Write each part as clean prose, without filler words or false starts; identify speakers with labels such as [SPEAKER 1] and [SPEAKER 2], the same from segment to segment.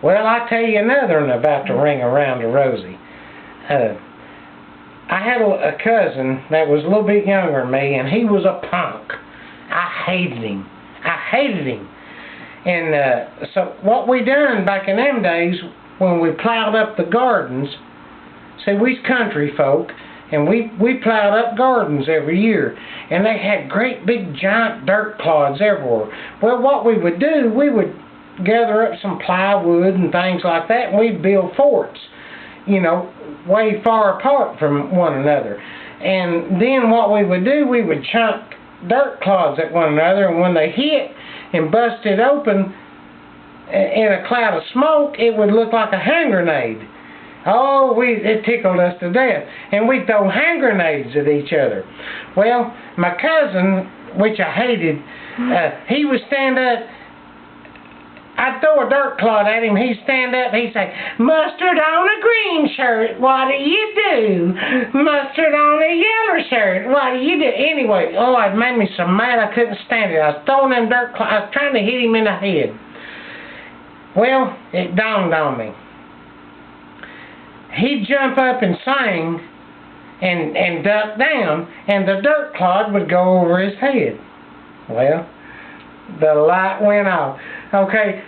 [SPEAKER 1] Well, I tell you another one about the ring around the Rosie. I had a cousin that was a little bit younger than me, and he was a punk. I hated him. And so what we done back in them days when we plowed up the gardens, see, we's country folk, and we plowed up gardens every year, and they had great big giant dirt clods everywhere. Well, what we would do, we would gather up some plywood and things like that, and we'd build forts, you know, way far apart from one another. And then what we would do, we would chunk dirt clods at one another, and when they hit and busted open in a cloud of smoke, it would look like a hand grenade. Oh, it tickled us to death. And we'd throw hand grenades at each other. Well, my cousin, which I hated, he would stand up. I'd throw a dirt clod at him. He'd stand up. He'd say, "Mustard on a green shirt, what do you do? Mustard on a yellow shirt, what do you do?" Anyway, oh, it made me so mad I couldn't stand it. I was throwing them dirt clods. I was trying to hit him in the head. Well, it dawned on me. He'd jump up and sing and duck down, and the dirt clod would go over his head. Well, the light went off. Okay,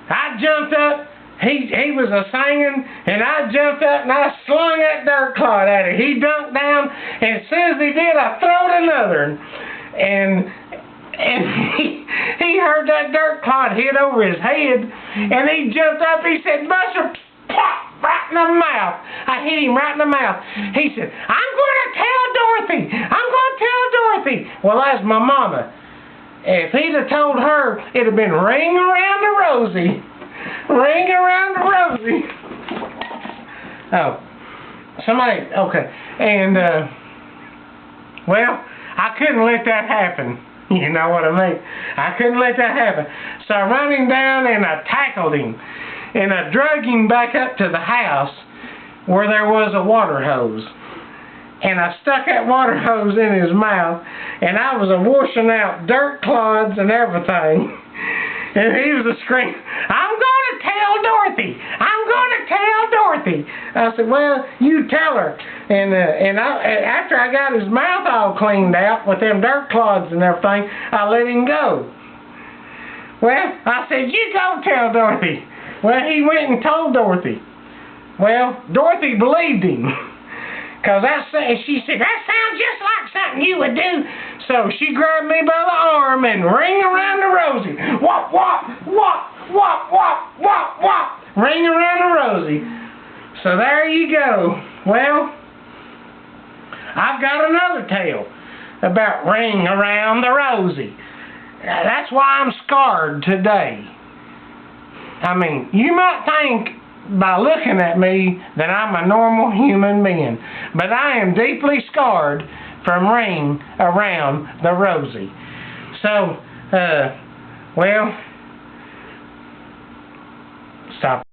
[SPEAKER 1] I jumped up, he was a-singing, and I jumped up and I slung that dirt clod at him. He dunked down, and as soon as he did, I throwed another one. And he heard that dirt clod hit over his head, and he jumped up, he said, "Buster," pop, right in the mouth. I hit him right in the mouth. He said, "I'm going to tell Dorothy. I'm going to tell Dorothy." Well, that's my mama. If he'd have told her, it'd have been ring around the Rosie. Ring around the Rosie. Oh, somebody, okay. And, well, I couldn't let that happen. You know what I mean? I couldn't let that happen. So I ran him down and I tackled him. And I drug him back up to the house where there was a water hose. And I stuck that water hose in his mouth, and I was washing out dirt clods and everything. And he was screaming, "I'm going to tell Dorothy! I'm going to tell Dorothy!" I said, "Well, you tell her." And after I got his mouth all cleaned out with them dirt clods and everything, I let him go. Well, I said, "You go tell Dorothy." Well, he went and told Dorothy. Well, Dorothy believed him. Because she said, "That sounds just like something you would do." So she grabbed me by the arm and ring around the Rosie. Whop, whop, whop, whop, whop, whop, whop. Ring around the Rosie. So there you go. Well, I've got another tale about ring around the Rosie. That's why I'm scarred today. I mean, you might think by looking at me that I'm a normal human being, but I am deeply scarred from ring around the Rosie. So, well, stop.